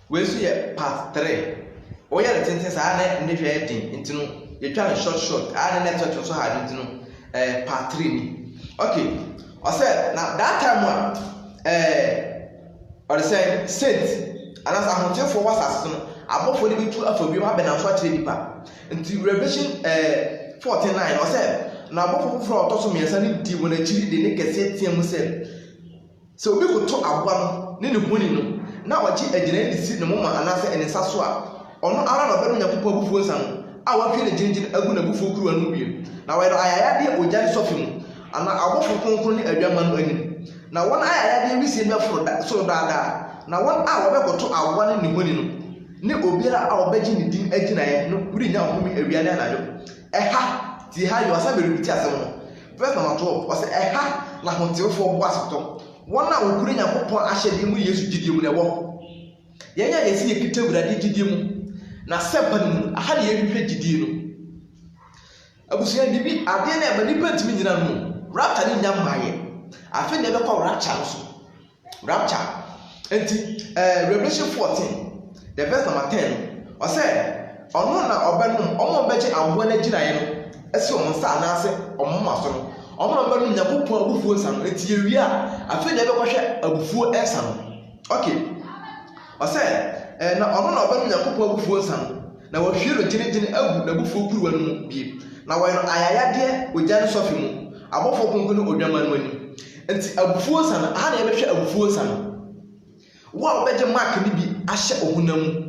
we so ye part 3 o ye the tenten sa na ne hwe edin intino ye twa short na network so hard intino part 3 ni okay I said now that time or say saint and as I want for what as no abofo ni bitu afabi ma be na so akire nipa nti Revelation 49 or say na abofo fro otoso miensa ni di wona chiri de ne kese tiam se so obi ko to agwa no ne huni no na waji agina di si no mama anase enisa so a ono ara no be no nyakopo abufuo nsan a wahwe ne jinjin agu na abufuo kuruwa no biem na wa ayaya de ogya sofi mu ana abofo konkron ni adwama no anim na won ayaya de wisi na fro so dada na won a wobekoto agwa ne huni no ne obiara a obeji ne din agina ye no wuri nya homi awia ne anajo eha ti ha yo asa berubiti asem no verse number 12 was eha na hontefo bo asoto wona okuru nyakopon ahyede mu Yesu gidie mu ne wo yenya yesi ekita wurade gidie mu na sepan mu aha ne yehwehwe gidie no abusuya bibi ade na eba nipa ntimi nyina no rapture ni nya maye afi ne be kwa rapture so rapture enti Revelation 14 the verse number 10 was ono na obenum omo beje ambo na gina ye no esi omo nsa na ase omo maso no omo obenum nyakopon abufuo nsa no enti ewia afi ne be kwa hwe abufuo ensa no okay was na ono na obenum nyakopon abufuo nsa no na wo hwiro gine agu na abufuo kuruwa no mu bi na wo no ayaya de ogya no sofi mu abofo konko no odwama no ani enti abufuo nsa no aha na ye be hwe abufuo nsa no wo obeje mark ni bi ahye ohunam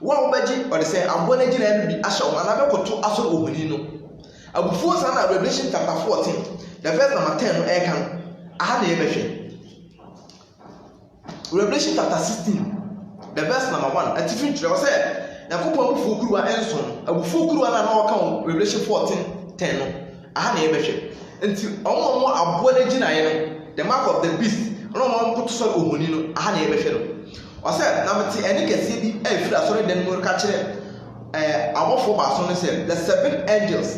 wo obeje or say abo na gina no bi ahye o ana be koto aso ohuni no abufuo nsa na Revelation chapter 14 the verse number 10 no e kan aha na ye be hwe Revelation chapter 16 the verse number 1 atifi tire wo say yakopo abufuo kuruwa enson abufuo kuruwa na wo kan Revelation 14:10 no aha na ye be hwe enti omo abo na gina ye no the mark of the beast no mo puto so ohuni no aha na ye be hwe no o say na meti eni kese bi afiri asore den mo ka kire abofo ba so no say the 7 angels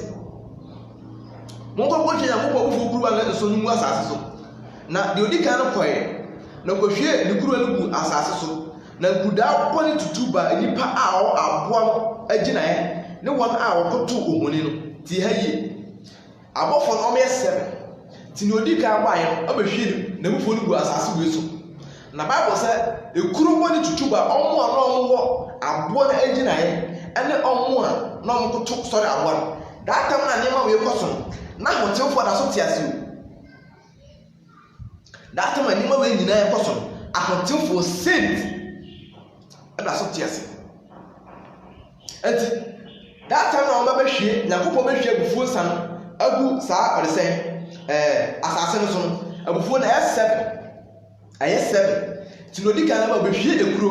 mo ko bo twa yakopo abufuo kuruwa na so nu asase so na de odika no koye na ko hwe ni kuruwa no bu asase so na guda poni tutuba nipa a o aboa agina ye ne won a wokoto ohuni no ti haye abofo no me 7 ti ni odika agba ye obehwe na bufo no bu asase we so na bible say ekuru poni tutuba omo no wo aboa na agina ye ene omo a no mkoto sorry aboa that time na nema we koso na hotelfo da so tiase o that time na nema we nyina ye koso ahotelfo saint eda so tiase enti that time na o behwe yakopo behwe bufuo san agu saa or say asase no so no abufuo na S7 tinodika na ba behwe ekuro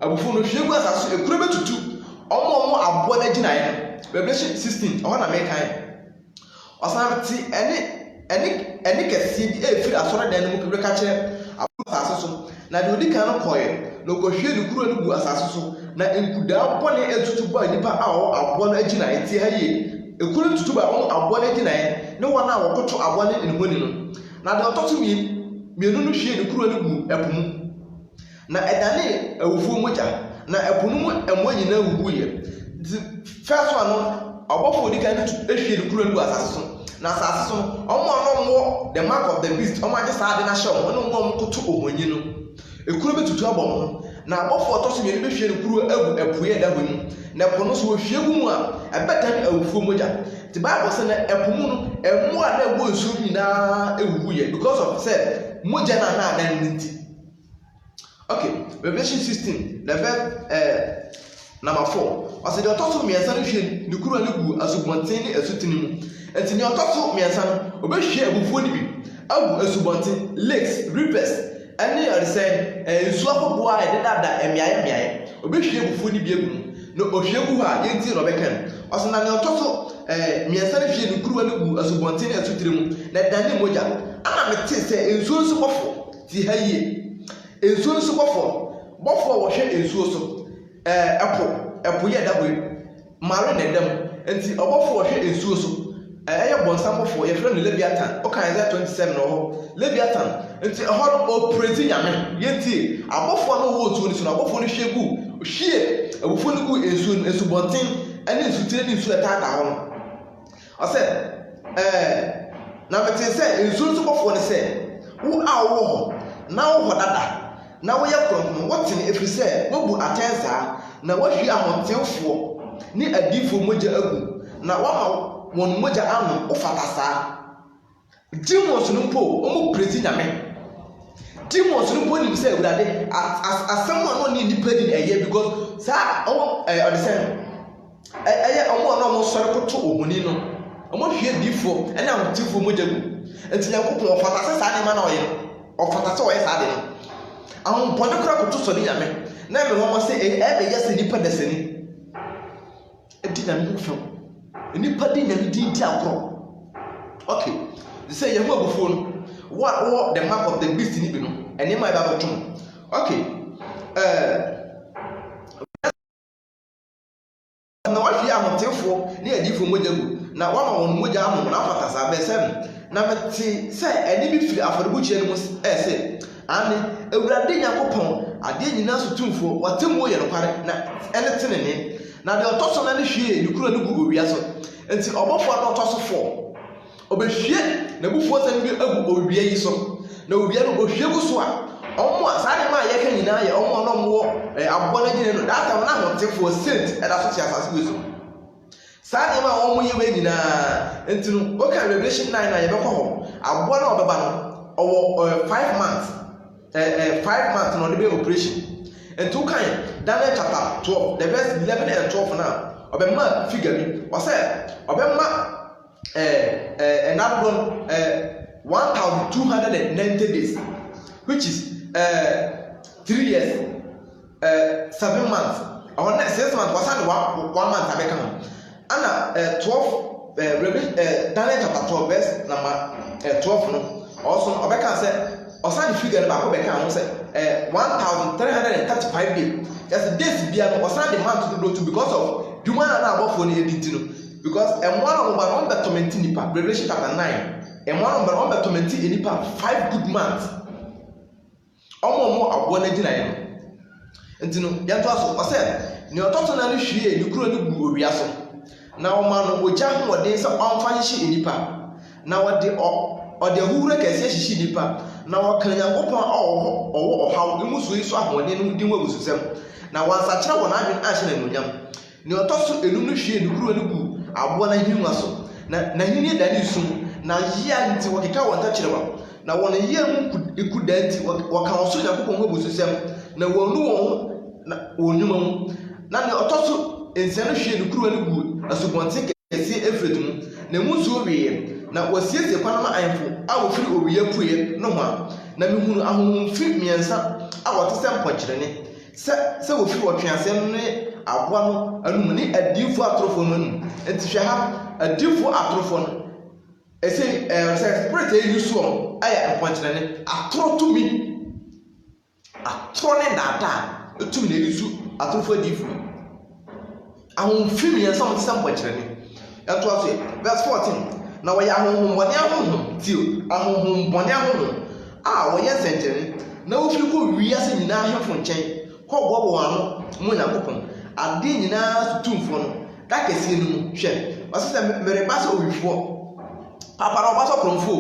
abufuo no hwe gu asase ekuro betutu omo abo na gina ye Revelation 16 o na me kan osan ti eni kesi di efiri asore dan no mu kebe ka kire abu asase so na de odika no koye no ko hwe de kuro no gu asase so na enkuda bone etutu ba nipa a o abo na gina ye ti haye ekuro tutu ba o abo na gina ye ne wona a wokoto abo na enhoni no na de ototo mienu no hwe de kuro no gu epo mu na edane awufuo moja na epo no mu emo nyina wugu ye first one no abofo odika no ehwe de kuro no gu asase so na asase so omo the mark of the beast omo age saa de na show ono mo koto ohonyi no ekuro betutu abom na abofo otoso mienu behwe de kuro agu epoye da honu na epo no so hwe gu mu a ebetan awufuo moja the bible say na epo mu no emu a na egbo nsu nyina ewugu ye because of say moja na dan nti okay Revelation 16 the verse number 4 ase de otoso miensa no hwe de kuro no gu asubonten ni asutini mu enti ni otoso miensa no obehwe abufuo ni bi agu asubonten lakes rivers ani are say nsu akobo a de dada emiaye obehwe abufuo ni bi egu no ohwe gu ha yenti no bekan ase na ni otoso miensa no hwe de kuro no gu asubonten asutiri mu na dani moja ana mete say nsu nsu bofo ti haye nsu nsu bofo wo hwe nsu so epo ye dabo mare na dem enti obofo wo hwe nsuo so ɛyɛ bɔnsamfo yɛfrɛ no Leviathan ɔka Isaiah 27 no hɔ Leviathan nti ɛhɔ no ɔprezi nyame yɛntie abɔfoɔ no wɔ otuo no so no abɔfoɔ no hwie abufuo no gu nsubɔnten ɛne nsutire ne nsu ɛtaataa hɔ no ɔsɛ na mete sɛ nsuo nso bɔfoɔ no sɛ wo a wowɔ hɔ na wowɔ dada na woyɛ kronkron wɔtene ɛfiri sɛ wobu atɛn saa na woahwie ahotefoɔ ne adiifoɔ mogya agu na wama wɔn mogya ano wofata saa demons no mpo ɔmo prezi nyame demons no mpo nim sɛ awurade asɛm a no ne nipa di ɛyɛ because saa ɔmo ɔde sɛ ɛyɛ ɔmo a ɔmo sɔre koto ohoni no ɔmo hwie diifoɔ ɛne ahotefoɔ mogya gu nti Nyankopɔn ɔfata sɛ saa nneɛma na ɔyɛ ɔfata sɛ ɔyɛ saa de no ahompɔne kora koto sɔre nyame na ɛmɛ wɔn sɛ ɛbɛyɛ sɛ nipa dasani ɛdi nyame ho fɛw nipa di nyame di akorɔ okay sɛ yɛn ho abufuo no wɔ the mark of the beast ni bi no ɛnneɛma ɛbɛ abɛtwom okay na wahwie ahotefoɔ ne adiifoɔ mogya gu na wama wɔn mogya anom na afata saa bɛɛ sɛ na mete sɛ ɛne bi firi afɔrebukyia no mu ɛsɛ ane awurade Nyankopɔn adeɛ nyinaa so tumfoɔ watem wɔ yɛ nokware na ɛne tenene na deɛ ɔtɔ so na ne hwie ne kuro no gu owia so nti ɔbɔfoɔ no ɔtɔ so foɔ ɔbɛhwie na bufuo sɛ bi agu owia yi so na owia no ɔhwie gu so a ɔmo a saa nneɛma a yɛka nyinaa yɛ ɔmo a na ɔmo wɔ aboɔ no gyina no data na ahotefoɔ sent ɛda so te asase wɔ so saa nneɛma a ɔmo yɛ wɔ nyinaa nti no woka Revelation 9 na yɛbɛkɔ hɔ aboɔ no ɔbɛba no ɔwɔ 5 months 5 months na ɔde bɛ operation nti wokan Daniel chapter 12 the verse 11 and 12 na ɔbɛma figure bi ɔsɛ ɔbɛma another 1290 days which is 3 years 7 months ɔhɔ na 6 months wɔsan de 1 month abɛka ho ana 12 Daniel chapter 12 verse number 12 no also ɔbɛka sɛ ɔsan de figure no baako bɛka ho sɛ 1335 days just days bia no ɔsan de month dodo to because of dwuma na abɔfoɔ no yɛdi nti no because ɛmmoa no ɔba no ɔmbɛtɔmɛnti nipa Revelation chapter 9 ɛmmoa no ɔba no ɔmbɛtɔmɛnti nipa 5 good months ɔmo aboɔ no gyina yɛ no nti no yɛnto aso ɔsɛ nea ɔtɔ so na no hwie ne kuro no gu owia so na ɔma no ogya hoɔden sɛ ɔmfa nhye nipa na ɔde ahuhuro kɛseɛ hyehye nipa na ɔka Nyankopɔn a ɔwɔ ɔhaw emu so yi so ahoɔden no din wɔ abususɛm na wansakyerɛ wɔn adwene ahyɛ n'anuonyam nea ɔtɔ so enum no hwie ne kuro no gu aboɔ no ahengua so na n'ahenie da ne sum na yia nti wɔkeka wɔn ntakyerɛwa na wɔn yia mu eku da nti wɔka wɔn so Nyankopɔn ho abususɛm na wɔn nu wɔn ho na wɔn nnwuma mu na nea ɔtɔ so nsia no hwie ne kuro no gu asubɔnten kɛseɛ Efrat mu na emu nsuo wieɛ na wɔsiesie kwan ma ayɛfo a wɔfiri owia pueɛ no ho a na mehunu ahohomfi mmiɛnsa a wɔte sɛ mpɔkyerɛne sɛ wɔfiri wɔtweasɛm ne aboa no anum ne adiifoɔ atorofoɔ no anum nti hwɛ ha adiifoɔ atorofoɔ no ɛsɛ sɛ spirit ɛyi soɔ ayɛ mpɔkyerɛne atoro tumi atoro ne daadaa tumi na ɛyi so atorofoɔ adiifoɔ ahohomfi mmiɛnsa a wɔte sɛ mpɔkyerɛne ɛtoa so verse 14 na wɔyɛ ahohombɔne ahohom tio ahohombɔne ahohom a wɔyɛ nsɛnkyerɛnne na wofiri kɔ wiase nyinaa ahemfo nkyɛn kɔbɔbɔ wɔn ano mu Nyankopɔn adeɛ nyinaa so tumfoɔ no da kɛseɛ no mu hwɛ ɔsɛ sɛ mmereba sɛ owifoɔ papa na ɔba sɛ korɔmfoɔ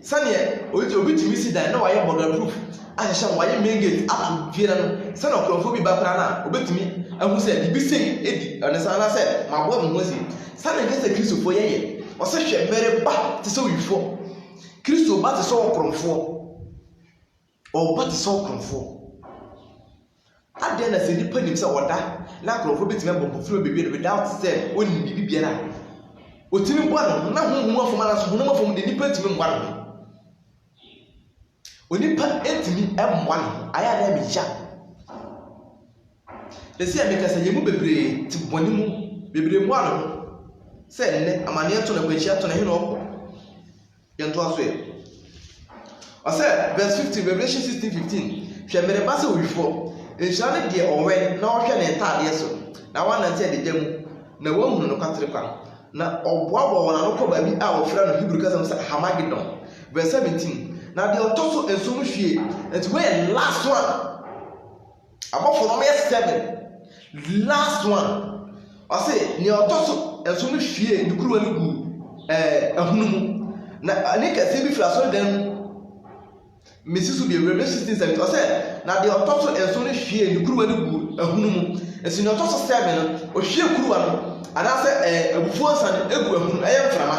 sɛneɛ obi tumi si dan na wɔayɛ bɔgaproof ahyehyɛ no wɔayɛ main gate ato fie no sɛnɛ ɔkorɔmfoɔ bi ba koraa no a obɛtumi ahu sɛ bibi sei ɛdi ɔne saa na sɛ maboa me ho asi sɛne nkɛ sɛ kristofoɔ yɛyɛ ɔsɛ hwɛ mmereba te sɛ owifoɔ kristo ba te sɛ ɔkorɔmfoɔ ɔba te sɛ ɔkorɔmfoɔ adeɛ na sɛ nipa nim sɛ ɔda na akorɔmfoɔ bɛtumi abɔ mpɔfiri baabi no without sɛ ɔnim biribi biara ɔtumi mboa no ho na honhom afɔm anaso honam afɔm de nipa tumi mboa no ho onipa ɛtumi mboa no ho ayɛ ada mehya ɛsɛ yɛ meka sɛ yɛ mu bebree te bɔne mu bebree mboa no ho sɛ nnɛ amanneɛ to na kwahyia to na hene ɔkɔ yɛnto aso yɛ ɔsɛ verse 15 Revelation 16:15 hwɛ mmereba sɛ owifoɔ nhyira ne deɛ ɔwɛn na ɔhwɛ ne ntaadeɛ so na wanante adagya mu na wahunu no kwatere kwa na ɔboaboa wɔn ano kɔ baabi a wɔfrɛ no Hebrew kasa no sɛ Hamagedon. Verse 17. Na deɛ ɔtɔ so nson hwie nti wɔyɛ last one. Abɔfo no yɛ 7. Last one. Ɔse nea ɔtɔ so nson hwie ne kuruwa no gu ɛhunu mu. Na ne kɛse bi firi asɔredan Mesi so bi Revelation 16:7 ɔse na deɛ ɔtɔ so nson hwie ne kuruwa no gu ɛhunu mu. Nti nea ɔtɔ so 7 no ɔhwie kuruwa no anaasɛ abufuo nsa egu ɛhunu ɛyɛ mframa.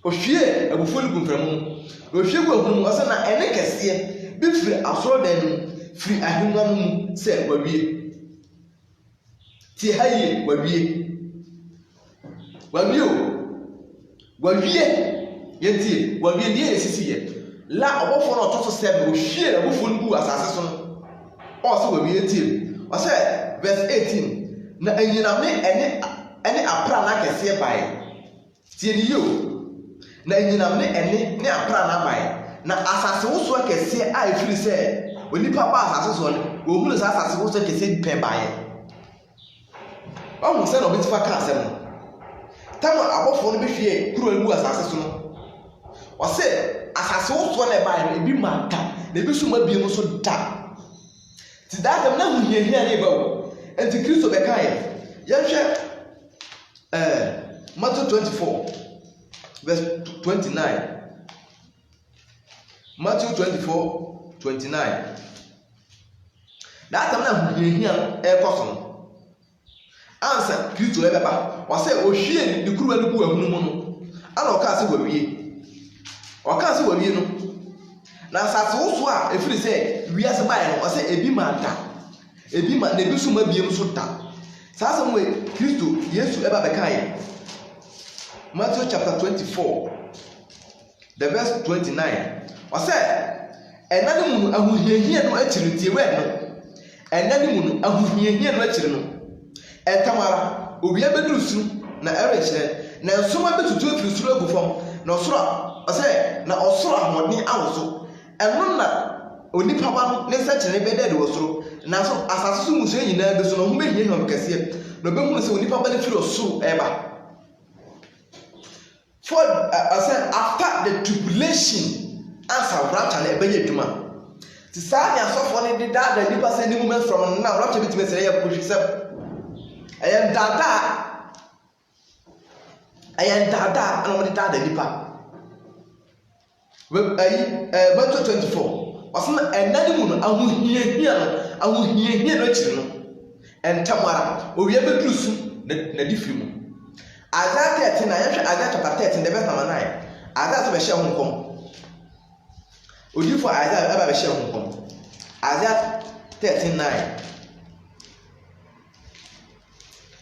Ohwie abufuo no gu mframa mu. Ohwie gu ɛhunu mu ɔse na ɛne kɛseɛ bi firi asɔredan no firi ahengua no mu sɛ wawie. Tie ha yie wawie. Wawie o. Wawie. Yɛntie wawie deɛ esisi yɛ. La ɔbɔfo no ɔtɔ so 7 ohwie abufuo no gu asase so no. Ɔse wawie tie. Ɔse verse 18 na anyiname ɛne apra na kɛseɛ bae. Tie ni yo. Na anyinam ne apra na bae. Na asase woso kɛseɛ a efiri sɛ onipa ba asase so no ohunu sɛ asase woso kɛseɛ pɛ bae. Ɔmo sɛ na obetifa ka asɛm no. Tamu abɔfo no behwie kuro egu asase so no. Ɔse asase woso na bae no ebi ma da na ebi so ma biem so da. Ti da dem na huhiahia na eba wo. Enti Kristo bɛka yɛ. Yɛhwɛ Matthew 24 verse 29. Matthew 24:29. That time na huhiahia ɛkɔ so no. Answer Kristo ɛbɛba. Ɔsɛ ohwie ne kuruwa no gu ahunu mu no. Ana ɔka sɛ wawie. Ɔka sɛ wawie no. Na asase woso a efiri sɛ wiase bae no ɔsɛ ebi ma da. Ebi ma na ebi so ma biem so da. Saa asɛm wɔ Kristo Yesu ɛba bɛka yɛ. Matthew chapter 24 the verse 29. Ɔsɛ ɛna ne mu no ahuhiahia no akyiri tie wɛ no. Ɛna ne mu no ahuhiahia no akyiri no. Ɛntamara obia bɛduru suru na ɛrekyerɛ na nsoma bɛtutu afiri suru agu fam na ɔsoro ɔsɛ na ɔsoro ahoɔden awo so. Ɛno na onipa ba no ne nsɛkyerɛ bɛda de wɔ soro. Na so asase so musuo nyinaa bɛ so na ɔmo behiahia ɔmo kɛseɛ. Na ɔbɛhunu sɛ onipa ba ne firi ɔsoro ɛba. For after the tribulation, answer rapture na ɛbɛyɛ adwuma. Ti saa ne asɔfoɔ ne de daadaa nipa sɛ ne movement from now rapture bi tumi sɛ ɛyɛ push sɛ ɛyɛ daadaa ɛna wɔde daadaa nipa. Matthew 24 ɔsɛ ɛna ne mu no ahohiahia no akyiri no ɛntam ara owia bɛduru su na di firi mu. Isaiah 13 na yɛhwɛ Isaiah chapter 13 the verse number 9. Isaiah sɛ bɛhyɛ ho nkɔm. Odifo Isaiah ɛba bɛhyɛ ho nkɔm. Isaiah 13:9.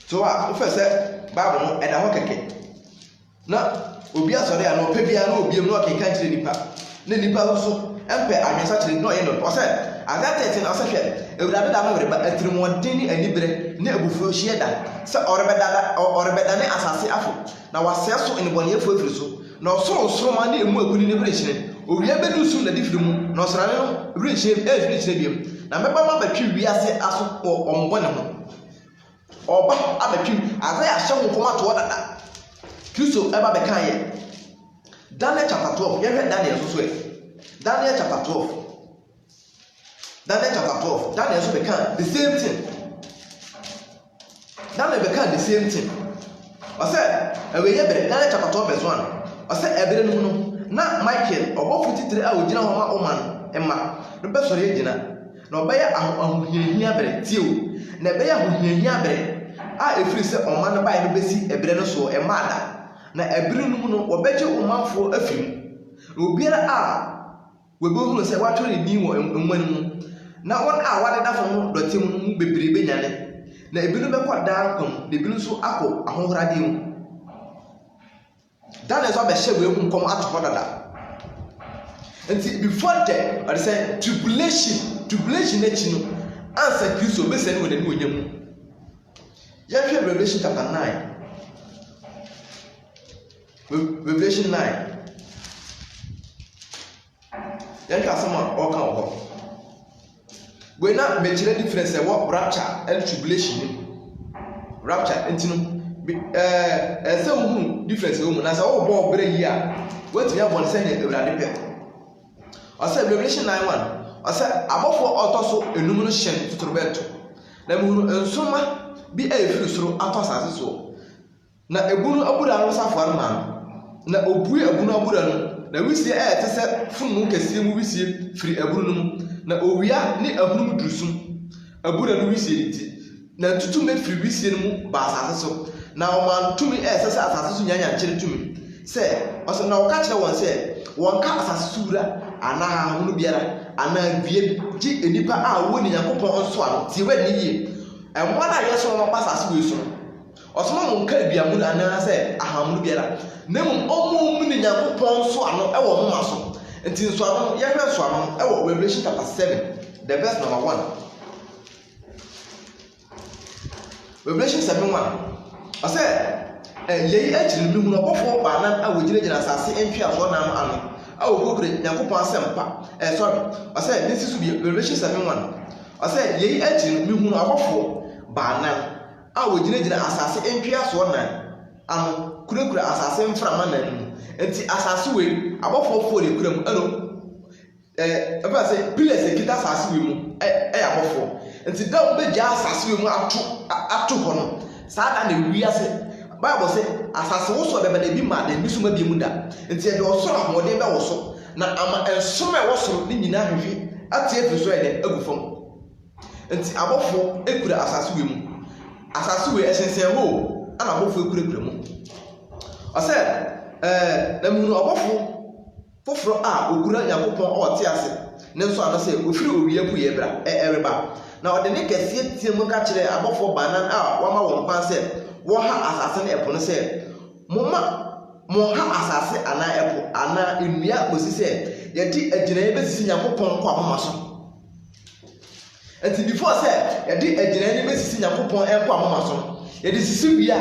So wofɛ sɛ Bible no ɛda hɔ kɛkɛ. Na obi asɔre a na ɔpɛ bia na obiam na ɔkeka kyerɛ nipa. Na nipa nso ɛmpɛ adwensa kyerɛ na ɔyɛ no. Ɔsɛ Isaiah 13 ɔsɛ hwɛ Awurade da no reba atirimɔden ne anibere ne abufuo hyia da sɛ ɔrebɛda ne asase afo na wasɛe so nnebɔneyɛfoɔ afiri so na ɔsoro nsoroma ne emu akuni ne berekyerɛ owia bɛdu so na di firi mu na ɔsrane no berekyerɛ biam na mɛba ma batwi wiase aso ɔmbɔ ne ho ɔba abatwi Isaiah ahyɛ ho nkɔm atoɔ dada Kristo ɛba bɛka yɛ Daniel chapter 12 yɛhwɛ Daniel nso so Daniel chapter 12 Daniel nso bɛka the same thing. Daniel bɛka the same thing. Ɔsɛ ɛwɛyɛ bere Daniel chapter 12 verse 1. Ɔsɛ ɛbere no no na Michael ɔbɔfo titire a ogyina hɔ ma ɔman ɛma no bɛsɔre agyina na ɔbɛyɛ ahohiahia bere tiew na ɛbɛyɛ ahohiahia bere a efiri sɛ ɔman no bae no bɛsi ɛbere no so ɛma ada na ɛbere no mu no wɔbɛgye ɔmanfoɔ afiri mu na obiara a wɔbɛhunu sɛ wɔatwerɛ ne din wɔ nwoma no mu na wɔn a wɔdeda fam no dɔte mu bebree bɛnyane na ebinom bɛkɔ daa nkɔm na ebinom nso akɔ ahohoradeɛ mu. Daniel nso abɛhyɛ wei mu nkɔm ato hɔ dada. Nti before the ɔde sɛ tribulation n'akyi no ansa Kristo obɛsɛ ne wɔ n'anim onyam mu. Yɛhwɛ Revelation chapter 9. Revelation 9. Yɛhwɛ asɛm a ɔka wɔ hɔ. When na mekyerɛ difference ɛwɔ rapture and tribulation. Rapture enti no ɛsɛ wohu difference wɔ mu na sɛ wobɔ ɔbrɛ yi a woatumi abɔ ne sɛ ne awurade pɛ. Ɔsɛ Revelation 9:1 ɔsɛ abɔfoɔ ɔtɔ so enum no hyɛn totorobɛnto na muhunu nsoma bi a efiri soro atɔ asase so na ebunu abura no safoa no ma na obue ebunu abura no na wisie a ɛte sɛ funu kɛseɛ mu wisie firi ebunu no mu na owia ne ahunum durusum abura no wisie ti na tutum efiri wisie no mu ba asase so na ɔman tumi a ɛsɛ sɛ asase so nyanya nkyere tumi sɛ ɔsɛ na ɔka kyerɛ wɔn sɛ wɔn ka asase so wura anaa ahunu biara anaa bie gye enipa a wɔn ne Nyankopɔn nso ano tie wɛ ne yie ɛmmoa na yɛsɔ wɔn ba asase wɔ so ɔsoma mo nka biamu anaa sɛ ahamunu biara na mmom ɔmo mu ne Nyankopɔn nso ano ɛwɔ moma so nti nso ano yɛhwɛ nso ano ɛwɔ Revelation chapter 7 the verse number 1 Revelation 7:1 ɔsɛ yɛyi akyiri no mu no ɔbɔfoɔ baanan a wɔgyinagyina asase ntweasoɔ nam ano a wɔkɔkura Nyankopɔn asɛmpa ɔsɛ ne si so bi Revelation 7:1 ɔsɛ yɛyi akyiri no mu no ɔbɔfoɔ baanan a wɔgyinagyina asase ntweasoɔ nan ano kurakura asase mframa nan mu nti asase wei abɔfoɔ ne kura mu ɛfa sɛ pillars ekita asase wei mu ɛyɛ abɔfoɔ nti da wɔn bɛgya asase wei mu ato hɔ no saa da na wiase Bible sɛ asase wosɔ bɛbɛ na ebi ma da ebi so ma bi mu da nti ɛde ɔsoro ahoɔden bɛ wɔ so na ama nsom a ɛwɔ soro ne nyinaa hwehwe ate efi so ɛdɛ agu fam nti abɔfoɔ ekura asase wei mu asase wei ɛsensɛn hɔ ana abɔfoɔ ekurakura mu ɔsɛ na mu no ɔbɔfoɔ foforɔ a okura Nyankopɔn a ɔte ase ne nso ano sɛ ofiri owia pu yɛ bra ɛreba na ɔde ne kɛseɛ tie mu ka kyerɛ abɔfoɔ baanan a wɔama wɔn kwan sɛ wɔha asase ne ɛpo no sɛ monha asase anaa ɛpo anaa nnua kɔsi sɛ yɛde agyinaeɛ bɛsisi Nyankopɔn kɔ amoma so nti before sɛ yɛde agyinaeɛ bɛsisi Nyankopɔn kɔ amoma so yɛde sisi wie a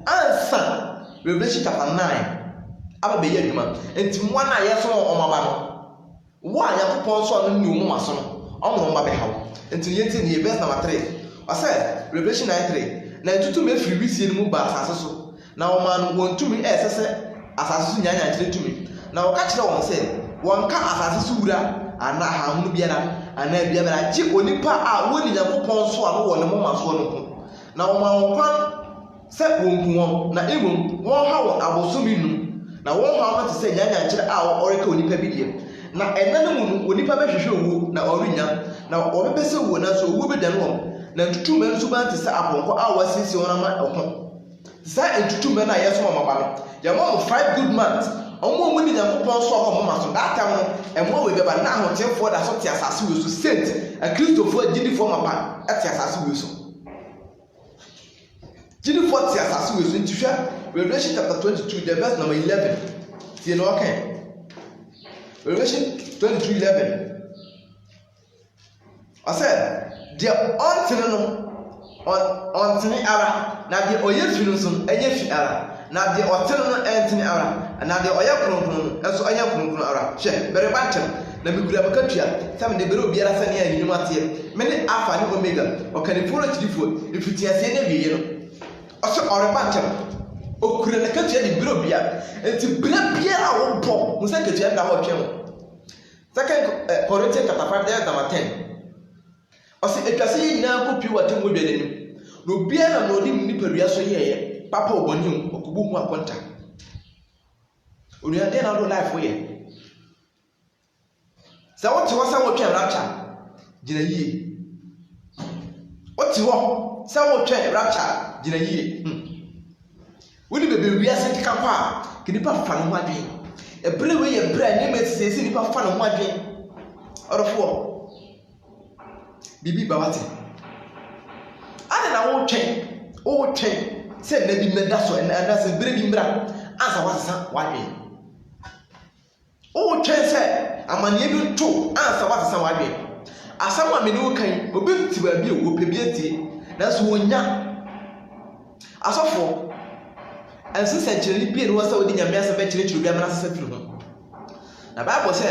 ansa Revelation chapter 9 aba bɛyɛ adwuma nti mmoa no a yɛso ɔmaba no wo a Nyankopɔn so ano ne ɔmoma so no ɔmoma bɛhaw nti yɛnti ne yɛ verse number 3 ɔsɛ Revelation 9:3 na ntutu mefiri wisie no mu ba asase so na ɔman wɔn tumi ɛsɛ sɛ asase so nyanya nkyerɛ tumi na wɔka kyerɛ wɔn sɛ wɔn ka asase so wura ana ahamunu biara ana biara gye onipa a wɔn ni Nyankopɔn so ano wɔ ne moma so no ho na wɔn wɔn kwan sɛ wɔn ku wɔn na emom wɔn ha wɔn abosomi num na wɔn ha wɔn te sɛ nyanya nkyerɛ a ɔreka onipa bi deɛ na ɛna no mu no onipa bɛhwehwɛ owo na ɔrenya na ɔbɛpɛ sɛ owo na so owo bɛdan wɔn na ntutume nso ban te sɛ apɔnkɔ a wɔasiesie wɔn ama ɛho saa ntutume no a yɛso ɔmaba no yɛma mo 5 good months ɔmo mu ne Nyankopɔn so ɔmo ma so that time no ɛmo wɔ bɛba na ahotefoɔ da so te asase wɔ so saint akristofoɔ gyidifoɔ mapa ɛte asase wɔ so gyidifoɔ te asase wɔ so nti hwɛ Revelation chapter 22 the verse number 11 tie no ɔka Revelation 22:11 ɔsɛ deɛ ɔntene no ɔntene ara na deɛ ɔyɛ fi no nso ɛyɛ fi ara na deɛ ɔtene no ɛntene ara na deɛ ɔyɛ kronkron no nso ɛyɛ kronkron ara hwɛ bɛreba ntɛm na mekura makatua sɛ mede bɛrɛ obiara sɛ ne ayinum ateɛ mene alpha ne omega ɔkanifoɔ no akyirifoɔ mfitiaseɛ ne awieɛ no ɔsɛ ɔreba ntɛm ɔkura ne katua de bɛrɛ obiara nti bɛrɛ biara a wɔbɔ mu sɛ katua da hɔ twɛn ho 2 Corinthians chapter 5 verse number 10 ɔsɛ atwase yɛ nyinaa kɔpie wɔ atemmu dwa n'anim na obiara na ɔde nipadua so yɛyɛ papa ɔbɔne mu ɔkɔbɔ hu akɔnta onua deɛ na ɔdo life yɛ sɛ wote hɔ sɛ wotwɛn rapture gyina yie wote hɔ sɛ wotwɛn rapture gyina yie wode bɛbɛ wiase keka kɔ a ka nipa fa ne ho adwen ɛberɛ wei yɛ berɛ a nneɛma ɛte sɛ nipa fa ne ho adwen ɔdɔfoɔ bibi ba wate ade na wotwɛn sɛ nna bi mmɛda so ɛna sɛ berɛ bi mmra ansa wasesa wadwen wotwɛn sɛ amanneɛ bi to ansa wasesa wadwen asɛm a mene wo kan obi te baabi a wɔpɛ bi atie nanso wɔnya asɔfoɔ ɛnsesɛnkyerɛnne bie ne wɔ sɛ wode nyame asɛm bɛkyerɛkyerɛ bi amana sesa firi ho na Bible sɛ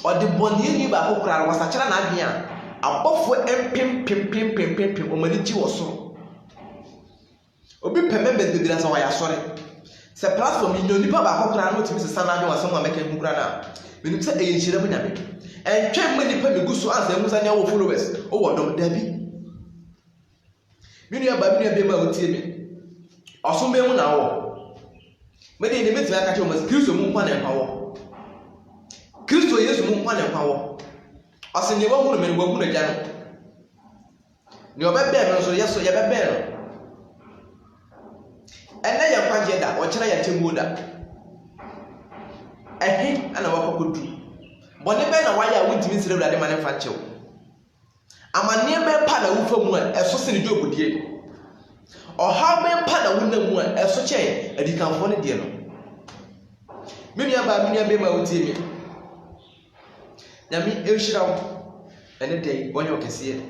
ɔde bɔneani baako koraa wɔsakyerɛ n'adwen a abɔfoɔ mpempempempempem ɔmani gye wɔ soro obi pɛ members bebree sɛ wɔyɛ asɔre sɛ platform yi nipa baako koraa no tumi sesa na adwene asɛm a mɛka hu koraa na menim sɛ ɛyɛ nhyira mu nyame ɛntwɛn mma nipa megu so ansa mu sɛ ne wɔ followers wɔ dɔm dabi me nua ba me nua bɛma wotie me ɔsom bɛ mu na wɔ mede ne metumi aka kyerɛ mo Kristo mu nkwa na nkwa wɔ Kristo Yesu mu nkwa na nkwa wɔ ɔsɛ ne wahu no me wahu no gya no ne ɔbɛbɛn no nso yɛso yɛbɛbɛn no ɛnɛ yɛ kwagye da ɔkyerɛ yɛ temu da ɛhe ana wakɔkɔdu bɔne bɛn na wayɛ a wontumi nsrɛ Awurade ma ne mfa nkyɛw amanneɛ bɛn pa na wofa mu a ɛso sene Job die ɔhaw bɛn pa na wonam mu a ɛso kyɛn adikanfoɔ no deɛ no me nua baa me nua bɛn ma wotie me nyame ɛnhyira wo ɛne dɛn wɔnyɛ ɔkɛseɛ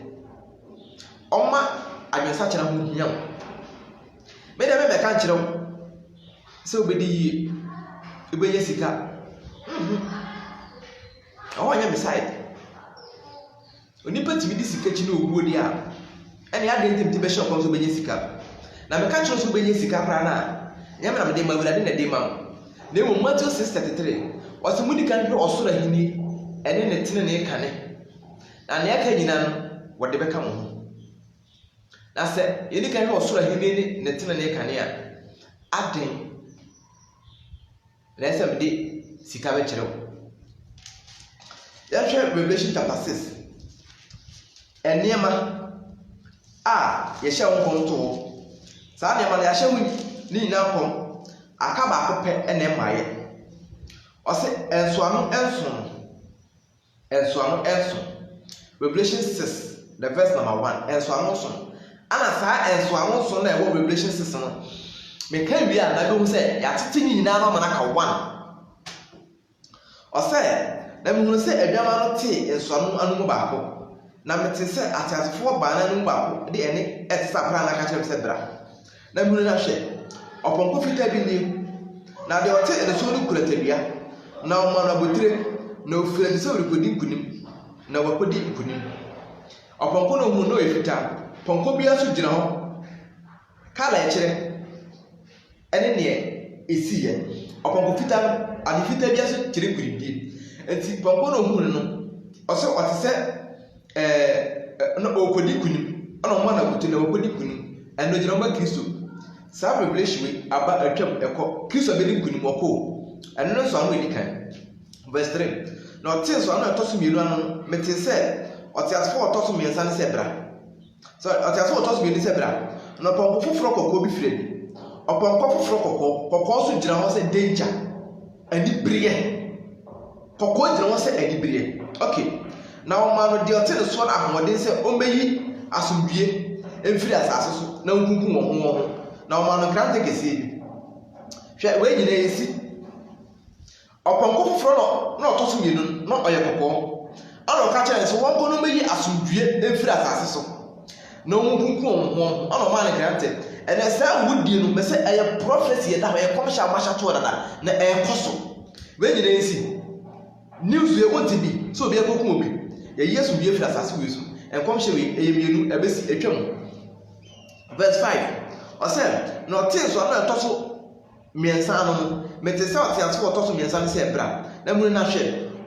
ɔma adwensakyerɛ ho hia wo mede mɛmɛka nkyerɛ wo sɛ wobɛdi yie wobɛnya sika ɔhɔ nyɛ me side onipa tumi di sika kyi na owuo di a ɛne ade ntemte bɛhyɛ ɔkɔm so wobɛnya sika na meka kyerɛ so wobɛnya sika koraa no a nyɛme na mede ma Awurade na de ma wo na mmom Matthew 6:33 ɔsɛ mudi kan hwɛ ɔsoro ahenni ɛne ne tene ne kane na nea aka nyina no wɔde bɛka mo ho na sɛ yɛdi kan hwɛ ɔsoro ahenni ne tene ne kane a aden na ɛsɛ mede sika bɛkyerɛ wo yɛhwɛ Revelation chapter 6 nneɛma a yɛhyɛ wo nkɔm to hɔ saa nneɛma no yɛahyɛ wo ne nyinaa nkɔm aka baako pɛ ɛna ɛmaeɛ ɔsɛ nsoano nson Revelation 6 the verse number 1 nsoano nson ana saa nsoano nson na ɛwɔ Revelation 6 no meka wie a na bɛhu sɛ yɛatete ne nyinaa no ama no aka 1 ɔsɛ na mehunu sɛ aduama no tee nsoano anomu baako na mete sɛ ateasefoɔ baa no anomu baako de ɛne ɛte sɛ apra na aka kyerɛ sɛ bra na mehunu na hwɛ ɔpɔnkɔ fitaa bi nie na deɛ ɔte nsuo no kura tadua na ɔma no abotire na ofira ne sɛ ɔrekɔdi nkonim na wakɔdi nkonim ɔpɔnkɔ no hu na ɔyɛ fitaa pɔnkɔ biara so gyina hɔ kala ɛkyerɛ ɛne neɛ ɛsiyɛ ɔpɔnkɔ fitaa no ade fitaa biara so kyerɛ nkonimdie nti pɔnkɔ no hu no ɔsɛ ɔte sɛ na ɔrekɔdi nkonim ɛna ɔma no abotire na wakɔdi nkonim ɛno gyina ɔma Kristo saa Revelation we aba atwam ɛkɔ Kristo bɛdi nkonim ɔkɔ ɛno no nso ano ɛdi kan verse 3 na ɔte nso ano ɛtɔ so mmienu ano no mete sɛ ɔte asefo ɔtɔ so mmiɛnsa ne sɛ bra so ɔte asefo ɔtɔ so mmienu sɛ bra na ɔpɔnkɔ foforɔ kɔkɔɔ bi firi adi ɔpɔnkɔ foforɔ kɔkɔɔ so gyina hɔ sɛ danger anibereɛ kɔkɔɔ gyina hɔ sɛ anibereɛ okay na ɔma no deɛ ɔte ne soɔ no ahoɔden sɛ ɔmbɛyi asomdwie mfiri asase so na nkunkum wɔn ho na ɔma no krante kɛseɛ bi hwɛ wei nyinaa yɛsi ɔpɔnkɔ foforɔ na ɔtɔ so mmienu na ɔyɛ kɔkɔɔ ana ɔka kyerɛ sɛ wɔn nkɔ no bɛyi asomdwie mfiri asase so na nkunkum wɔn ho ana ɔma no krante ɛnɛ saa wudie no mɛ sɛ ɛyɛ prophecy yɛ da hɔ ɛyɛ kɔmhyɛ amahyɛ to dada na ɛkɔ so wei nyinaa yɛsi news yɛ wɔnti bi sɛ obi ɛkɔkum obi yɛyi asomdwie firi asase wei so nkɔmhyɛ wei ɛyɛ mmienu ɛbɛsi atwam verse 5 ɔsɛ na ɔte nso ano ɛtɔ so mmiɛnsa ano no mete sɛ ɔte aso ɔtɔ so mmiɛnsa no sɛ bra na mu na hwɛ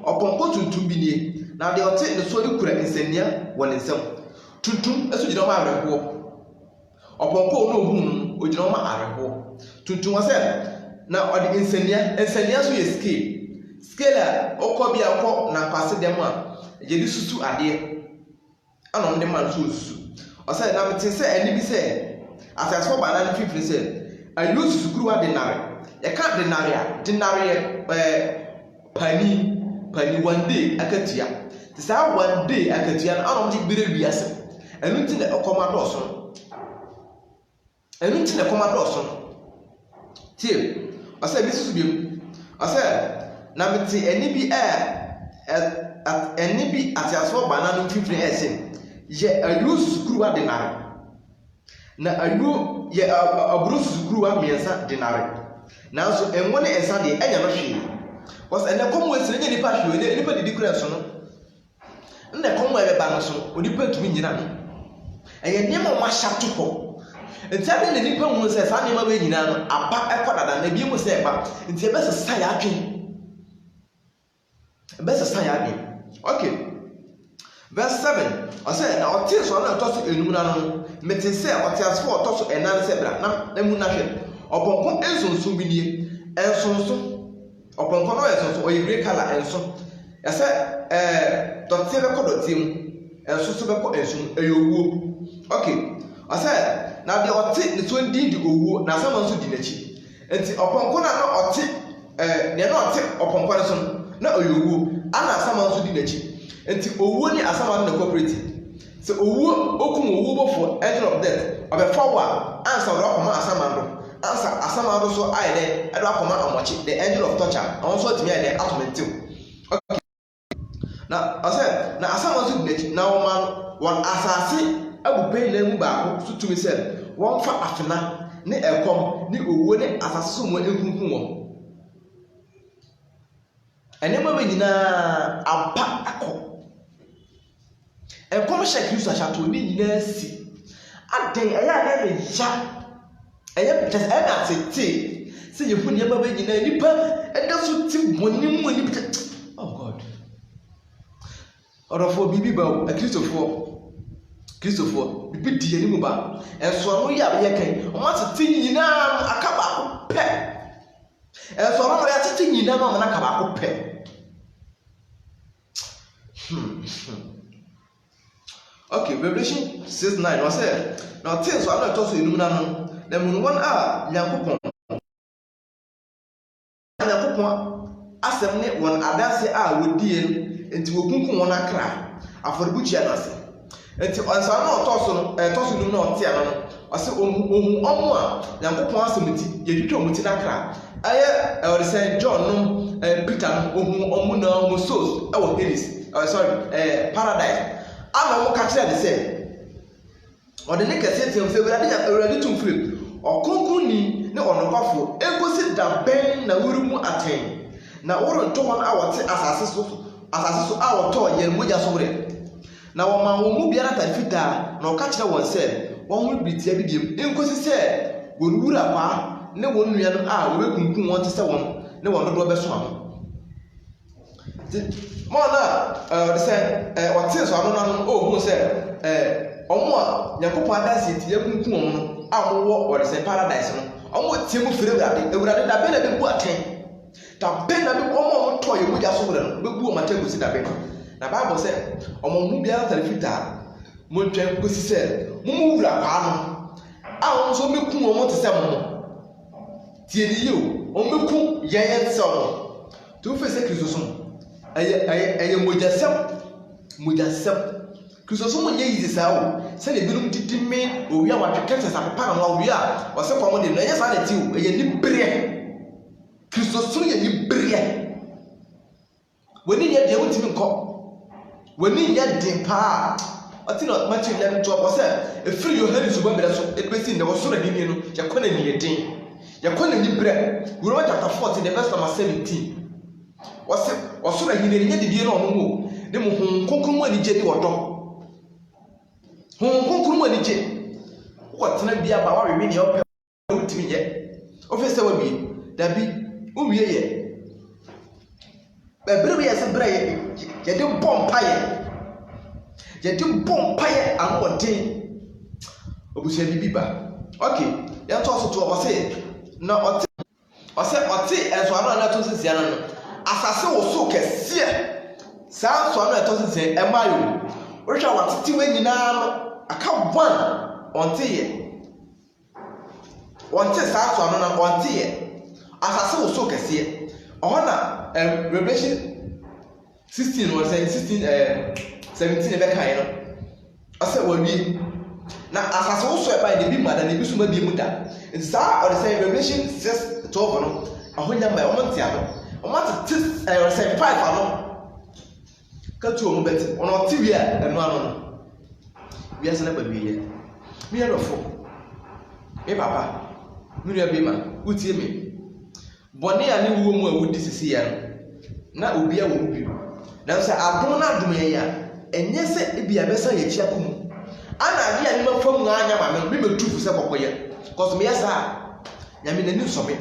ɔpɔnkɔ tuntum bi nie na deɛ ɔte ne so de kura nsania wɔ ne nsam tuntum ɛso gyina hɔ awerɛhoɔ ɔpɔnkɔ no ohun no ogyina hɔ awerɛhoɔ tuntum ɔsɛ na ɔde nsania so yɛ scale a ɔkɔ bi akɔ na kwase dɛm a yɛde susu adeɛ ana ɔmo de ma nso osusu ɔsɛ na mete sɛ ɛne bi sɛ asasefo baana no fifiri sɛ ayo susukuruwa denare yɛka denare yɛ pani one day akatua te saa one day akatua no ana ɔmo de bere wiase ɛno nti na ɛkɔma dɔɔso no tie ɔsɛ bi susu biem ɔsɛ na mete ɛne bi asasefo baana no fifiri ɛsɛ yɛ ayo susukuruwa denare na ayo yɛ aburo susukuruwa mmiɛnsa denare nanso ɛnwo ne ɛnsa deɛ ɛnyɛ no hwee wɔsɛ ɛnɛ kɔm wɔ esire nyɛ nipa hwee nipa didi kura so no ɛnɛ kɔm wɔ ɛbɛba no so onipa ntumi nyina no ɛyɛ nneɛma a wɔahyɛ ato hɔ nti ade ne nipa hu sɛ saa nneɛma bɛ nyinaa no aba ɛkɔ dada na bi mu sɛ ɛba nti ɛbɛsesa yɛ adwen okay verse 7 ɔsɛ na ɔte so na ɔtɔ so enum na no mete sɛ ɔte asfo ɔtɔ so ɛnan sɛ bra na mu na hwɛ ɔpɔnkɔ ensonso bi nie ensonso ɔpɔnkɔ no ensonso ɔyɛ grey color enso yɛsɛ dɔte bɛkɔ dɔte mu enso so bɛkɔ enso mu ɛyɛ owuo okay ɔsɛ na deɛ ɔte ne so ndi di owuo na asɛm nso di n'akyi nti ɔpɔnkɔ na ɔte deɛ na ɔte ɔpɔnkɔ no so na ɔyɛ owuo ana asɛm nso di n'akyi nti owuo ni asɛm na cooperative sɛ owuo okum owuo bɔfo angel of death ɔbɛfa wo a ansa ɔdɔ akɔma asɛm do ansa asɛm do so ayɛ dɛ ɛdɔ akɔma amɔkye the angel of torture ɔno nso atumi ayɛ dɛ atomentew okay na ɔsɛ na asɛm nso di n'akyi na wɔn asase abupen na mu baako so tumi sɛ wɔn fa afena ne ɛkɔm ne owuo ne asase so mu enkunkun wɔn ɛnɛma bɛ nyinaa aba akɔ ɛkɔm hyɛ kristo ahyɛto ne nyinaa si aden ɛyɛ a ne ya ɛyɛ pɛtɛ ɛyɛ atete sɛ yɛhu nneɛma bɛ nyinaa nipa ɛda so ti bɔne mu nipa oh god ɔdɔfoɔ biribi ba o kristofoɔ bibi di anim ba ɛnsoɔ no yɛ a bɛyɛ kan ɔmo atete nyinaa aka baako pɛ ɛnsoɔ no yɛ atete nyinaa ma ɔmo aka baako pɛ okay Revelation 6:9 was said now things are not also in the moon one Nyankopon asem ne won adase wodi enti wokunkun won akra aforibuchi anase enti onsa na otoso no na ote ano ose ohun omo a Nyankopon asem ti yedwetwa omuti na akra aye or say John no Peter no ohun omo na omo souls e wo Hades paradise ama mo ka kire de se ode ne kase tem se urade tumfiri okonkun ni ne onokofo egosi da ben na wurumu aten na woronto hon awote asase so awoto yer moja so wure na wo ma wo mu biara tarifita na o ka kire won se won hu bitia bi dem enkosi se won wura kwa ne won nua no wo bekunkun won te se won ne won do be so am Mona they say what things are no who say omo a Nyankopon adase ti yakunku omo no amowo or say paradise no omo tie mu fire ewurade da be na be bu aten da be na be omo to ye muja so wura no be bu o mata gusi da be na Bible say omo mu bia tarifita mo ntwen gusi say mu wura kwa no a so meku omo te say mo tie ni yo o meku ye tse omo to fe say Kristo so aye mojasem kristo so monye yizi sawo se le binum didime owi a watweke se sapapa na owi a o se komo de no enya sa na ti o eye ni bere kristo so ye ni bere woni ye de wotimi nko woni ye de pa ati no Matthew 11:12 o se efiri Yohane suba bere so ebesi ne wo so na ni no ye kona ni ye den ye kona ni bere Romans chapter 14 the verse number 17 wase osura hinere nya dibie no mo de mo hon konkrum ani je di wodo hon konkrum ani je ko tena bia ba wa wewe ne opɛ wotimi ye ofese wa bi dabi uwie ye bebere be yese bra ye de bompa ye amode obusia bibi ba okay ya to so to wase na ɔte enso ano na to sisia no asase wo so kɛseɛ saa so ano ɛtɔ sisia ɛmayo wohwɛ watete wa nyinaa no aka one onte saa so ano na onte ye asase wo so kɛseɛ ɔhɔ na Revelation 16 or 17 ebe kan no ɔsɛ wawie na asase wo so ɛba ne bi mada ne bi so ma bi mu da saa ɔde sɛ Revelation 6:12 no ahonya mba ɔmo tia no ɔmo atete sɛ 5 ano ka tu ɔmo bɛte ɔno ɔte wi a ɛno ano no wi ase na ba bi yɛ mi yɛ dɔfo me papa mi nua bi ma utie me bɔne a ne wo mu a wodi sisi ya no na obi a wo mu bi na sɛ adom na adom yɛ ya ɛnyɛ sɛ ebi abɛsa yɛ kyia ko mu ana ade a me mafam anya ma me metufu se kokoye cause me yesa nyame nani nsome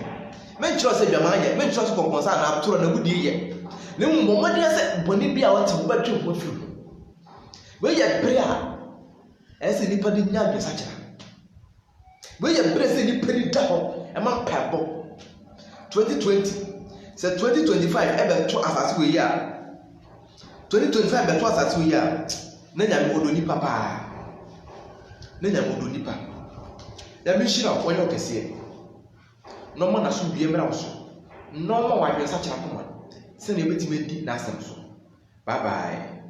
me nkyerɛ sɛ dwama anya me nkyerɛ sɛ konkonsa na atoro na gudie ye ne mmomode sɛ bɔne bi a wɔte wo batwe ho afiru we yɛ bere a ɛsɛ nipa de nya adwesa kyerɛ we yɛ bere sɛ nipa ni da hɔ ɛma mpɛbɔ 2020 sɛ 2025 ɛbɛto asase wɔ yi a 2025 bɛto asase wɔ yi a na nyame odo nipa paa na nyame odo nipa ya me hyira wɔnyɛ ɔkɛseɛ no mo na so bie mra wo so no mo wa adwesa kyerɛ akoma sɛ na ebetime di na asɛm so bye bye.